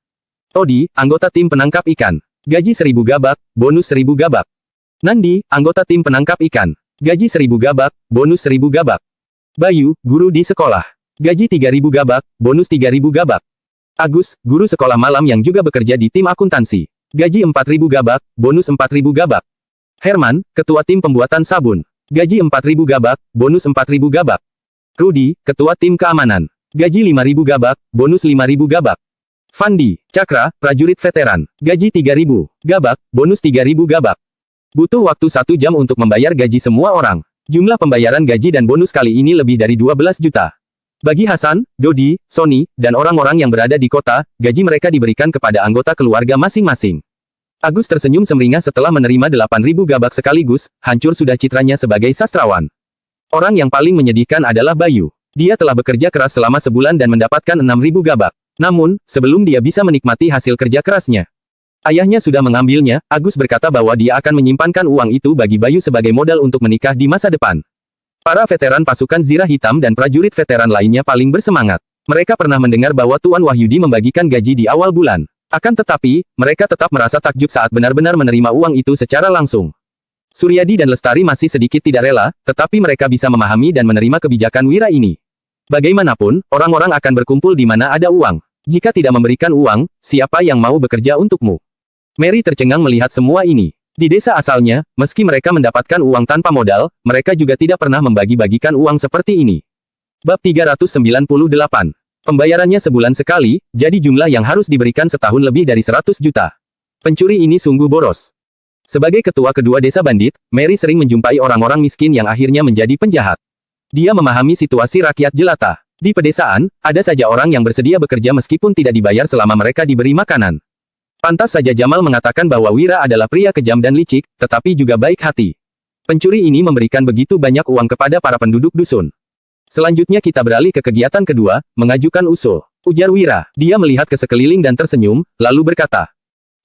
Todi, anggota tim penangkap ikan. Gaji 1.000 gabak, bonus 1.000 gabak. Nandi, anggota tim penangkap ikan. Gaji 1.000 gabak, bonus 1.000 gabak. Bayu, guru di sekolah. Gaji 3.000 gabak, bonus 3.000 gabak. Agus, guru sekolah malam yang juga bekerja di tim akuntansi. Gaji 4.000 gabak, bonus 4.000 gabak. Herman, ketua tim pembuatan sabun. Gaji 4.000 gabak, bonus 4.000 gabak. Rudi, ketua tim keamanan. Gaji 5.000 gabak, bonus 5.000 gabak. Fandi, Cakra, prajurit veteran. Gaji 3.000 gabak, bonus 3.000 gabak. Butuh waktu 1 jam untuk membayar gaji semua orang. Jumlah pembayaran gaji dan bonus kali ini lebih dari 12 juta. Bagi Hasan, Dodi, Sony, dan orang-orang yang berada di kota, gaji mereka diberikan kepada anggota keluarga masing-masing. Agus tersenyum semeringah setelah menerima 8.000 gabak sekaligus, hancur sudah citranya sebagai sastrawan. Orang yang paling menyedihkan adalah Bayu. Dia telah bekerja keras selama sebulan dan mendapatkan 6.000 gabak. Namun, sebelum dia bisa menikmati hasil kerja kerasnya, ayahnya sudah mengambilnya. Agus berkata bahwa dia akan menyimpankan uang itu bagi Bayu sebagai modal untuk menikah di masa depan. Para veteran pasukan Zirah Hitam dan prajurit veteran lainnya paling bersemangat. Mereka pernah mendengar bahwa Tuan Wahyudi membagikan gaji di awal bulan. Akan tetapi, mereka tetap merasa takjub saat benar-benar menerima uang itu secara langsung. Suryadi dan Lestari masih sedikit tidak rela, tetapi mereka bisa memahami dan menerima kebijakan Wira ini. Bagaimanapun, orang-orang akan berkumpul di mana ada uang. Jika tidak memberikan uang, siapa yang mau bekerja untukmu? Mary tercengang melihat semua ini. Di desa asalnya, meski mereka mendapatkan uang tanpa modal, mereka juga tidak pernah membagi-bagikan uang seperti ini. Bab 398. Pembayarannya sebulan sekali, jadi jumlah yang harus diberikan setahun lebih dari 100 juta. Pencuri ini sungguh boros. Sebagai ketua kedua desa bandit, Mary sering menjumpai orang-orang miskin yang akhirnya menjadi penjahat. Dia memahami situasi rakyat jelata. Di pedesaan, ada saja orang yang bersedia bekerja meskipun tidak dibayar selama mereka diberi makanan. Pantas saja Jamal mengatakan bahwa Wira adalah pria kejam dan licik, tetapi juga baik hati. Pencuri ini memberikan begitu banyak uang kepada para penduduk dusun. Selanjutnya kita beralih ke kegiatan kedua, mengajukan usul. Ujar Wira. Dia melihat ke sekeliling dan tersenyum, lalu berkata,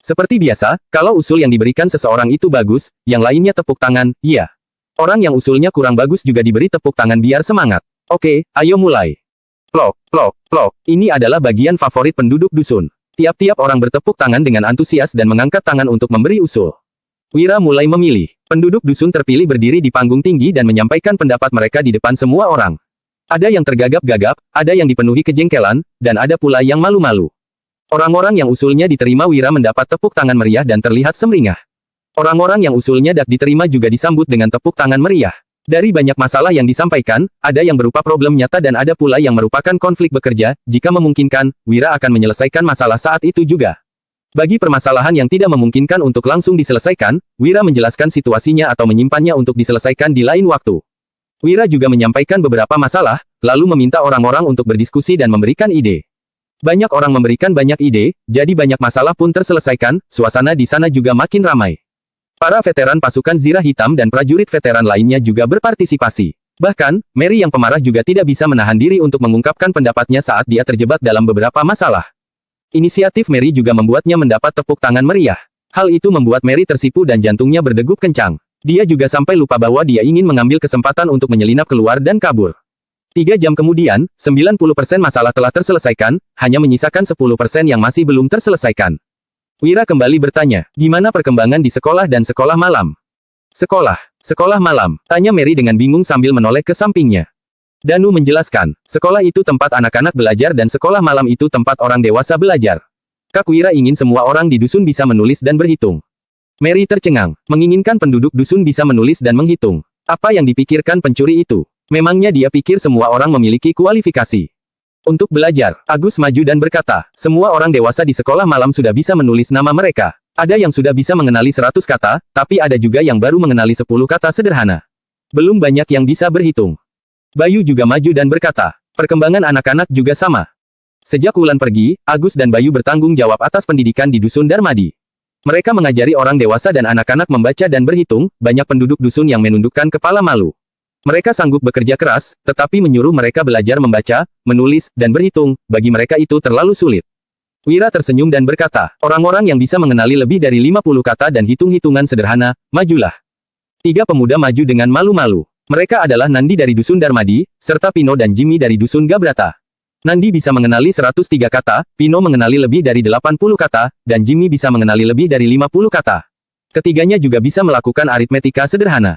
seperti biasa, kalau usul yang diberikan seseorang itu bagus, yang lainnya tepuk tangan, iya. Orang yang usulnya kurang bagus juga diberi tepuk tangan biar semangat. Oke, ayo mulai. Plok, plok, plok. Ini adalah bagian favorit penduduk dusun. Tiap-tiap orang bertepuk tangan dengan antusias dan mengangkat tangan untuk memberi usul. Wira mulai memilih. Penduduk dusun terpilih berdiri di panggung tinggi dan menyampaikan pendapat mereka di depan semua orang. Ada yang tergagap-gagap, ada yang dipenuhi kejengkelan, dan ada pula yang malu-malu. Orang-orang yang usulnya diterima Wira mendapat tepuk tangan meriah dan terlihat semringah. Orang-orang yang usulnya tidak diterima juga disambut dengan tepuk tangan meriah. Dari banyak masalah yang disampaikan, ada yang berupa problem nyata dan ada pula yang merupakan konflik bekerja. Jika memungkinkan, Wira akan menyelesaikan masalah saat itu juga. Bagi permasalahan yang tidak memungkinkan untuk langsung diselesaikan, Wira menjelaskan situasinya atau menyimpannya untuk diselesaikan di lain waktu. Wira juga menyampaikan beberapa masalah, lalu meminta orang-orang untuk berdiskusi dan memberikan ide. Banyak orang memberikan banyak ide, jadi banyak masalah pun terselesaikan, suasana di sana juga makin ramai. Para veteran pasukan Zirah Hitam dan prajurit veteran lainnya juga berpartisipasi. Bahkan, Mary yang pemarah juga tidak bisa menahan diri untuk mengungkapkan pendapatnya saat dia terjebak dalam beberapa masalah. Inisiatif Mary juga membuatnya mendapat tepuk tangan meriah. Hal itu membuat Mary tersipu dan jantungnya berdegup kencang. Dia juga sampai lupa bahwa dia ingin mengambil kesempatan untuk menyelinap keluar dan kabur. 3 jam kemudian, 90% masalah telah terselesaikan, hanya menyisakan 10% yang masih belum terselesaikan. Wira kembali bertanya, gimana perkembangan di sekolah dan sekolah malam? Sekolah malam, tanya Mary dengan bingung sambil menoleh ke sampingnya. Danu menjelaskan, sekolah itu tempat anak-anak belajar dan sekolah malam itu tempat orang dewasa belajar. Kak Wira ingin semua orang di dusun bisa menulis dan berhitung. Mary tercengang, menginginkan penduduk dusun bisa menulis dan menghitung. Apa yang dipikirkan pencuri itu? Memangnya dia pikir semua orang memiliki kualifikasi untuk belajar? Agus maju dan berkata, semua orang dewasa di sekolah malam sudah bisa menulis nama mereka. Ada yang sudah bisa mengenali 100 kata, tapi ada juga yang baru mengenali 10 kata sederhana. Belum banyak yang bisa berhitung. Bayu juga maju dan berkata, perkembangan anak-anak juga sama. Sejak Wulan pergi, Agus dan Bayu bertanggung jawab atas pendidikan di dusun Darmadi. Mereka mengajari orang dewasa dan anak-anak membaca dan berhitung, banyak penduduk dusun yang menundukkan kepala malu. Mereka sanggup bekerja keras, tetapi menyuruh mereka belajar membaca, menulis, dan berhitung, bagi mereka itu terlalu sulit. Wira tersenyum dan berkata, orang-orang yang bisa mengenali lebih dari 50 kata dan hitung-hitungan sederhana, majulah. 3 pemuda maju dengan malu-malu. Mereka adalah Nandi dari dusun Darmadi, serta Pino dan Jimmy dari dusun Gabrata. Nandi bisa mengenali 103 kata, Pino mengenali lebih dari 80 kata, dan Jimmy bisa mengenali lebih dari 50 kata. Ketiganya juga bisa melakukan aritmetika sederhana.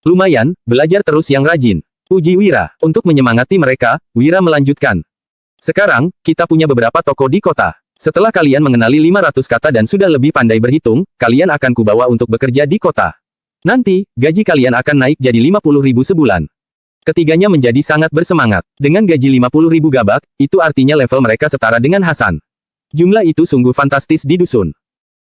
Lumayan, belajar terus yang rajin. Uji Wira. Untuk menyemangati mereka, Wira melanjutkan. Sekarang, kita punya beberapa toko di kota. Setelah kalian mengenali 500 kata dan sudah lebih pandai berhitung, kalian akan kubawa untuk bekerja di kota. Nanti, gaji kalian akan naik jadi 50.000 sebulan. Ketiganya menjadi sangat bersemangat. Dengan gaji 50.000 gabak, itu artinya level mereka setara dengan Hasan. Jumlah itu sungguh fantastis di dusun.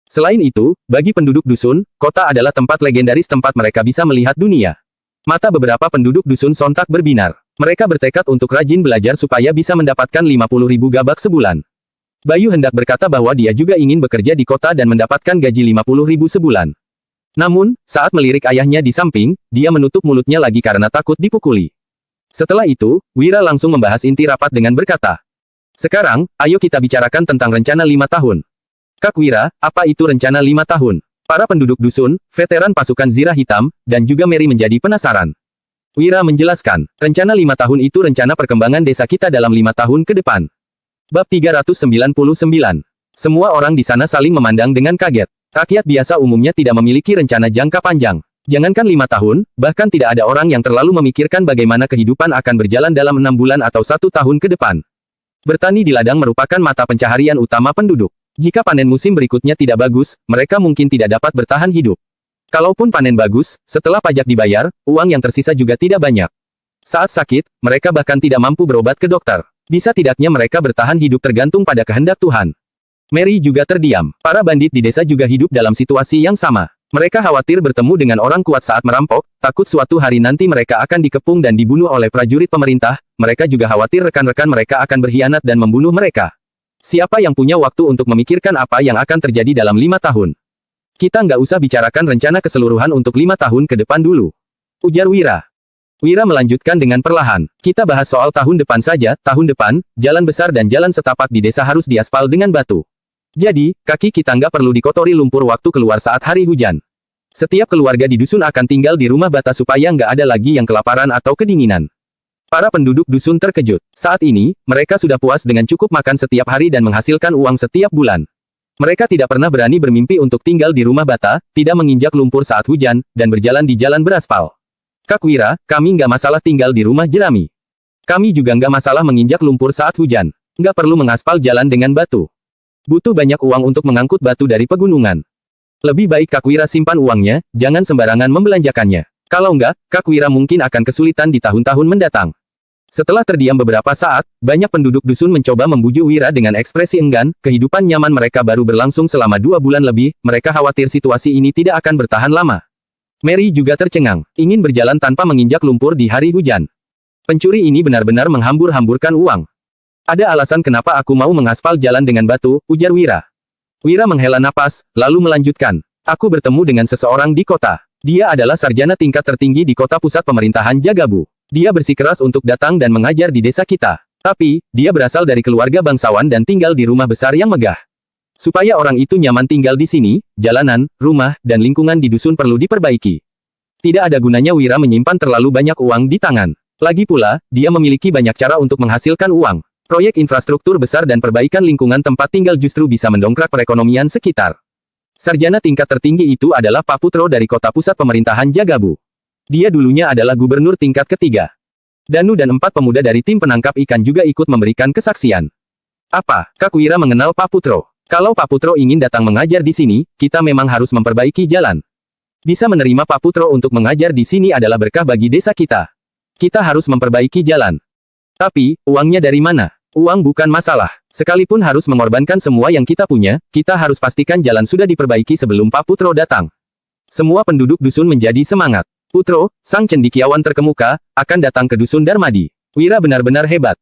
Selain itu, bagi penduduk dusun, kota adalah tempat legendaris tempat mereka bisa melihat dunia. Mata beberapa penduduk dusun sontak berbinar. Mereka bertekad untuk rajin belajar supaya bisa mendapatkan 50.000 gabak sebulan. Bayu hendak berkata bahwa dia juga ingin bekerja di kota dan mendapatkan gaji 50.000 sebulan. Namun, saat melirik ayahnya di samping, dia menutup mulutnya lagi karena takut dipukuli. Setelah itu, Wira langsung membahas inti rapat dengan berkata, sekarang, ayo kita bicarakan tentang rencana 5 tahun. Kak Wira, apa itu rencana 5 tahun? Para penduduk dusun, veteran pasukan Zirah Hitam, dan juga Mary menjadi penasaran. Wira menjelaskan, rencana 5 tahun itu rencana perkembangan desa kita dalam 5 tahun ke depan. Bab 399. Semua orang di sana saling memandang dengan kaget. Rakyat biasa umumnya tidak memiliki rencana jangka panjang. Jangankan 5 tahun, bahkan tidak ada orang yang terlalu memikirkan bagaimana kehidupan akan berjalan dalam 6 bulan atau 1 tahun ke depan. Bertani di ladang merupakan mata pencaharian utama penduduk. Jika panen musim berikutnya tidak bagus, mereka mungkin tidak dapat bertahan hidup. Kalaupun panen bagus, setelah pajak dibayar, uang yang tersisa juga tidak banyak. Saat sakit, mereka bahkan tidak mampu berobat ke dokter. Bisa tidaknya mereka bertahan hidup tergantung pada kehendak Tuhan. Mary juga terdiam. Para bandit di desa juga hidup dalam situasi yang sama. Mereka khawatir bertemu dengan orang kuat saat merampok, takut suatu hari nanti mereka akan dikepung dan dibunuh oleh prajurit pemerintah. Mereka juga khawatir rekan-rekan mereka akan berkhianat dan membunuh mereka. Siapa yang punya waktu untuk memikirkan apa yang akan terjadi dalam 5 tahun? Kita nggak usah bicarakan rencana keseluruhan untuk 5 tahun ke depan dulu. Ujar Wira. Wira melanjutkan dengan perlahan. Kita bahas soal tahun depan saja. Tahun depan, jalan besar dan jalan setapak di desa harus diaspal dengan batu. Jadi, kaki kita nggak perlu dikotori lumpur waktu keluar saat hari hujan. Setiap keluarga di dusun akan tinggal di rumah bata supaya nggak ada lagi yang kelaparan atau kedinginan. Para penduduk dusun terkejut. Saat ini, mereka sudah puas dengan cukup makan setiap hari dan menghasilkan uang setiap bulan. Mereka tidak pernah berani bermimpi untuk tinggal di rumah bata, tidak menginjak lumpur saat hujan, dan berjalan di jalan beraspal. Kak Wira, kami nggak masalah tinggal di rumah jerami. Kami juga nggak masalah menginjak lumpur saat hujan. Nggak perlu mengaspal jalan dengan batu. Butuh banyak uang untuk mengangkut batu dari pegunungan. Lebih baik Kak Wira simpan uangnya, jangan sembarangan membelanjakannya. Kalau nggak, Kak Wira mungkin akan kesulitan di tahun-tahun mendatang. Setelah terdiam beberapa saat, banyak penduduk dusun mencoba membujuk Wira dengan ekspresi enggan. Kehidupan nyaman mereka baru berlangsung selama 2 bulan lebih, mereka khawatir situasi ini tidak akan bertahan lama. Mary juga tercengang, ingin berjalan tanpa menginjak lumpur di hari hujan. Pencuri ini benar-benar menghambur-hamburkan uang. Ada alasan kenapa aku mau mengaspal jalan dengan batu, ujar Wira. Wira menghela napas, lalu melanjutkan. Aku bertemu dengan seseorang di kota. Dia adalah sarjana tingkat tertinggi di kota pusat pemerintahan Jagabu. Dia bersikeras untuk datang dan mengajar di desa kita. Tapi, dia berasal dari keluarga bangsawan dan tinggal di rumah besar yang megah. Supaya orang itu nyaman tinggal di sini, jalanan, rumah, dan lingkungan di dusun perlu diperbaiki. Tidak ada gunanya Wira menyimpan terlalu banyak uang di tangan. Lagi pula, dia memiliki banyak cara untuk menghasilkan uang. Proyek infrastruktur besar dan perbaikan lingkungan tempat tinggal justru bisa mendongkrak perekonomian sekitar. Sarjana tingkat tertinggi itu adalah Pak Putro dari kota pusat pemerintahan Jagabu. Dia dulunya adalah gubernur tingkat ketiga. Danu dan 4 pemuda dari tim penangkap ikan juga ikut memberikan kesaksian. Apa, Kak Wira mengenal Pak Putro? Kalau Pak Putro ingin datang mengajar di sini, kita memang harus memperbaiki jalan. Bisa menerima Pak Putro untuk mengajar di sini adalah berkah bagi desa kita. Kita harus memperbaiki jalan. Tapi, uangnya dari mana? Uang bukan masalah. Sekalipun harus mengorbankan semua yang kita punya, kita harus pastikan jalan sudah diperbaiki sebelum Pak Putro datang. Semua penduduk dusun menjadi semangat. Putro, sang cendekiawan terkemuka, akan datang ke dusun Darmadi. Wira benar-benar hebat.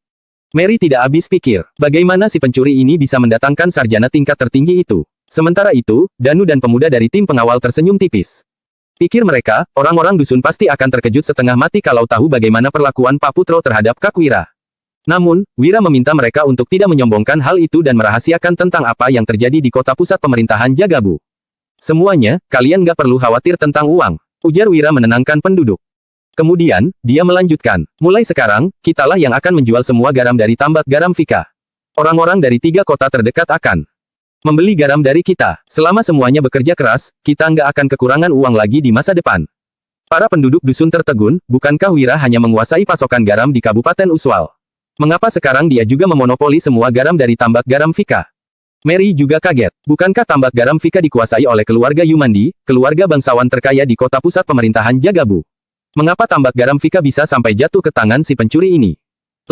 Mary tidak habis pikir, bagaimana si pencuri ini bisa mendatangkan sarjana tingkat tertinggi itu. Sementara itu, Danu dan pemuda dari tim pengawal tersenyum tipis. Pikir mereka, orang-orang dusun pasti akan terkejut setengah mati kalau tahu bagaimana perlakuan Pak Putro terhadap Kak Wira. Namun, Wira meminta mereka untuk tidak menyombongkan hal itu dan merahasiakan tentang apa yang terjadi di kota pusat pemerintahan Jagabu. Semuanya, kalian nggak perlu khawatir tentang uang, ujar Wira menenangkan penduduk. Kemudian, dia melanjutkan, mulai sekarang, kitalah yang akan menjual semua garam dari tambak garam Vika. Orang-orang dari 3 kota terdekat akan membeli garam dari kita. Selama semuanya bekerja keras, kita nggak akan kekurangan uang lagi di masa depan. Para penduduk dusun tertegun, bukankah Wira hanya menguasai pasokan garam di Kabupaten Uswal? Mengapa sekarang dia juga memonopoli semua garam dari tambak garam Vika? Mary juga kaget. Bukankah tambak garam Vika dikuasai oleh keluarga Yumandi, keluarga bangsawan terkaya di kota pusat pemerintahan Jagabu? Mengapa tambak garam Vika bisa sampai jatuh ke tangan si pencuri ini?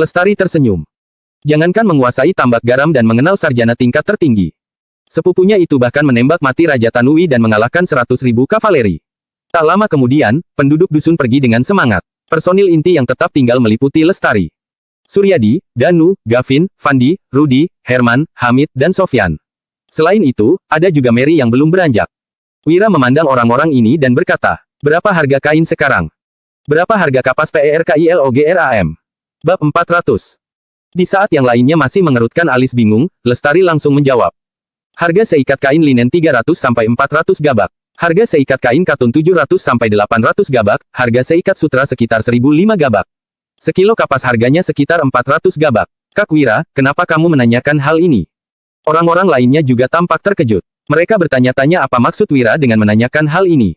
Lestari tersenyum. Jangankan menguasai tambak garam dan mengenal sarjana tingkat tertinggi. Sepupunya itu bahkan menembak mati Raja Tanui dan mengalahkan 100.000 kavaleri. Tak lama kemudian, penduduk dusun pergi dengan semangat. Personil inti yang tetap tinggal meliputi Lestari, Suryadi, Danu, Gavin, Fandi, Rudi, Herman, Hamid, dan Sofyan. Selain itu, ada juga Mary yang belum beranjak. Wira memandang orang-orang ini dan berkata, berapa harga kain sekarang? Berapa harga kapas PERKILOGRAM? Bab 400. Di saat yang lainnya masih mengerutkan alis bingung, Lestari langsung menjawab. Harga seikat kain linen 300 sampai 400 gabak. Harga seikat kain katun 700 sampai 800 gabak, harga seikat sutra sekitar 1005 gabak. Sekilo kapas harganya sekitar 400 gabak. Kak Wira, kenapa kamu menanyakan hal ini? Orang-orang lainnya juga tampak terkejut. Mereka bertanya-tanya apa maksud Wira dengan menanyakan hal ini.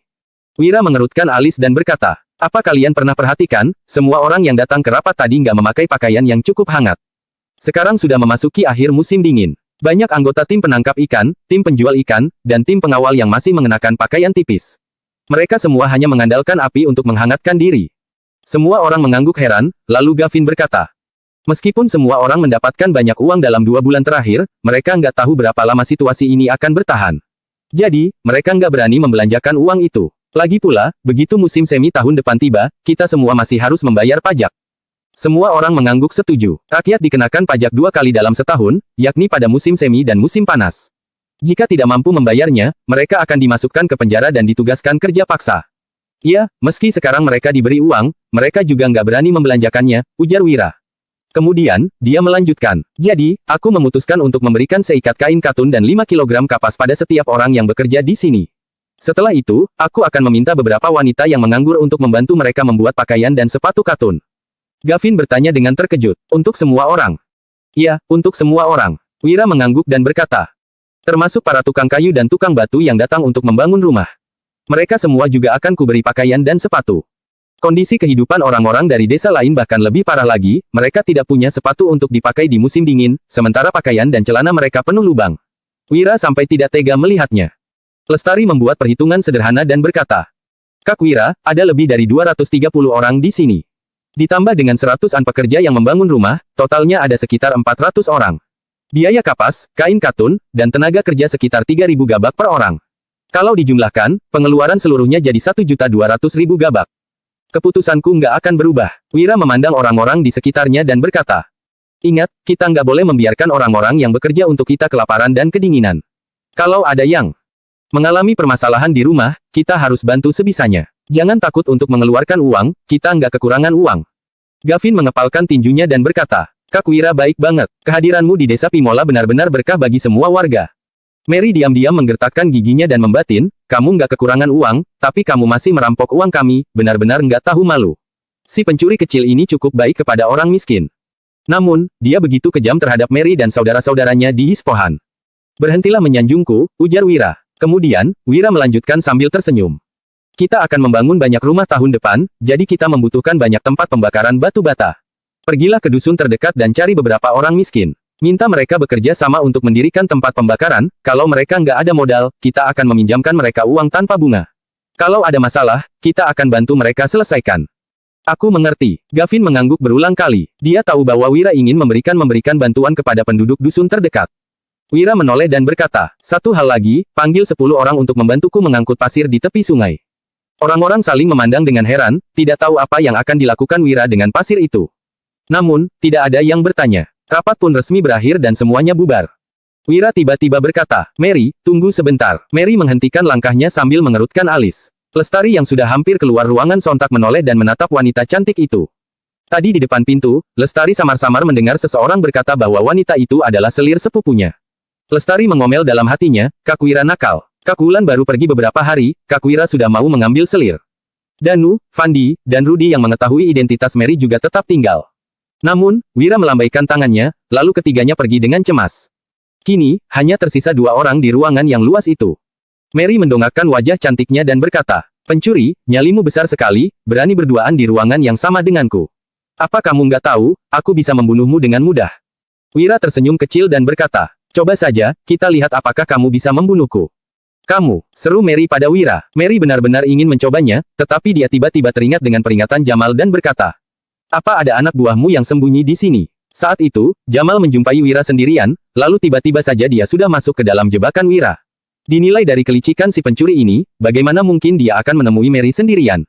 Wira mengerutkan alis dan berkata, apa kalian pernah perhatikan, semua orang yang datang ke rapat tadi nggak memakai pakaian yang cukup hangat. Sekarang sudah memasuki akhir musim dingin. Banyak anggota tim penangkap ikan, tim penjual ikan, dan tim pengawal yang masih mengenakan pakaian tipis. Mereka semua hanya mengandalkan api untuk menghangatkan diri. Semua orang mengangguk heran, lalu Gavin berkata. Meskipun semua orang mendapatkan banyak uang dalam 2 bulan terakhir, mereka nggak tahu berapa lama situasi ini akan bertahan. Jadi, mereka nggak berani membelanjakan uang itu. Lagi pula, begitu musim semi tahun depan tiba, kita semua masih harus membayar pajak. Semua orang mengangguk setuju. Rakyat dikenakan pajak 2 kali dalam setahun, yakni pada musim semi dan musim panas. Jika tidak mampu membayarnya, mereka akan dimasukkan ke penjara dan ditugaskan kerja paksa. Iya, meski sekarang mereka diberi uang, mereka juga nggak berani membelanjakannya, ujar Wira. Kemudian, dia melanjutkan. Jadi, aku memutuskan untuk memberikan seikat kain katun dan 5 kilogram kapas pada setiap orang yang bekerja di sini. Setelah itu, aku akan meminta beberapa wanita yang menganggur untuk membantu mereka membuat pakaian dan sepatu katun. Gavin bertanya dengan terkejut. Untuk semua orang? Iya, untuk semua orang. Wira mengangguk dan berkata. Termasuk para tukang kayu dan tukang batu yang datang untuk membangun rumah. Mereka semua juga akan kuberi pakaian dan sepatu. Kondisi kehidupan orang-orang dari desa lain bahkan lebih parah lagi, mereka tidak punya sepatu untuk dipakai di musim dingin, sementara pakaian dan celana mereka penuh lubang. Wira sampai tidak tega melihatnya. Lestari membuat perhitungan sederhana dan berkata, Kak Wira, ada lebih dari 230 orang di sini. Ditambah dengan 100-an pekerja yang membangun rumah, totalnya ada sekitar 400 orang. Biaya kapas, kain katun, dan tenaga kerja sekitar 3.000 gabak per orang. Kalau dijumlahkan, pengeluaran seluruhnya jadi 1.200.000 gabak. Keputusanku nggak akan berubah. Wira memandang orang-orang di sekitarnya dan berkata, Ingat, kita nggak boleh membiarkan orang-orang yang bekerja untuk kita kelaparan dan kedinginan. Kalau ada yang mengalami permasalahan di rumah, kita harus bantu sebisanya. Jangan takut untuk mengeluarkan uang, kita nggak kekurangan uang. Gavin mengepalkan tinjunya dan berkata, Kak Wira baik banget. Kehadiranmu di desa Pimola benar-benar berkah bagi semua warga. Mary diam-diam menggertakkan giginya dan membatin, kamu nggak kekurangan uang, tapi kamu masih merampok uang kami, benar-benar nggak tahu malu. Si pencuri kecil ini cukup baik kepada orang miskin. Namun, dia begitu kejam terhadap Mary dan saudara-saudaranya di Ispohan. Berhentilah menyanjungku, ujar Wira. Kemudian, Wira melanjutkan sambil tersenyum. Kita akan membangun banyak rumah tahun depan, jadi kita membutuhkan banyak tempat pembakaran batu bata. Pergilah ke dusun terdekat dan cari beberapa orang miskin. Minta mereka bekerja sama untuk mendirikan tempat pembakaran, kalau mereka nggak ada modal, kita akan meminjamkan mereka uang tanpa bunga. Kalau ada masalah, kita akan bantu mereka selesaikan. Aku mengerti. Gavin mengangguk berulang kali. Dia tahu bahwa Wira ingin memberikan bantuan kepada penduduk dusun terdekat. Wira menoleh dan berkata, satu hal lagi, panggil 10 orang untuk membantuku mengangkut pasir di tepi sungai. Orang-orang saling memandang dengan heran, tidak tahu apa yang akan dilakukan Wira dengan pasir itu. Namun, tidak ada yang bertanya. Rapat pun resmi berakhir dan semuanya bubar. Wira tiba-tiba berkata, Mary, tunggu sebentar. Mary menghentikan langkahnya sambil mengerutkan alis. Lestari yang sudah hampir keluar ruangan sontak menoleh dan menatap wanita cantik itu. Tadi di depan pintu, Lestari samar-samar mendengar seseorang berkata bahwa wanita itu adalah selir sepupunya. Lestari mengomel dalam hatinya, Kak Wira nakal. Kak Wulan baru pergi beberapa hari, Kak Wira sudah mau mengambil selir. Danu, Fandi, dan Rudy yang mengetahui identitas Mary juga tetap tinggal. Namun, Wira melambaikan tangannya, lalu ketiganya pergi dengan cemas. Kini, hanya tersisa 2 orang di ruangan yang luas itu. Mary mendongakkan wajah cantiknya dan berkata, pencuri, nyalimu besar sekali, berani berduaan di ruangan yang sama denganku. Apa kamu nggak tahu, aku bisa membunuhmu dengan mudah. Wira tersenyum kecil dan berkata, coba saja, kita lihat apakah kamu bisa membunuhku. Kamu, seru Mary pada Wira. Mary benar-benar ingin mencobanya, tetapi dia tiba-tiba teringat dengan peringatan Jamal dan berkata, apa ada anak buahmu yang sembunyi di sini? Saat itu, Jamal menjumpai Wira sendirian, lalu tiba-tiba saja dia sudah masuk ke dalam jebakan Wira. Dinilai dari kelicikan si pencuri ini, bagaimana mungkin dia akan menemui Mary sendirian?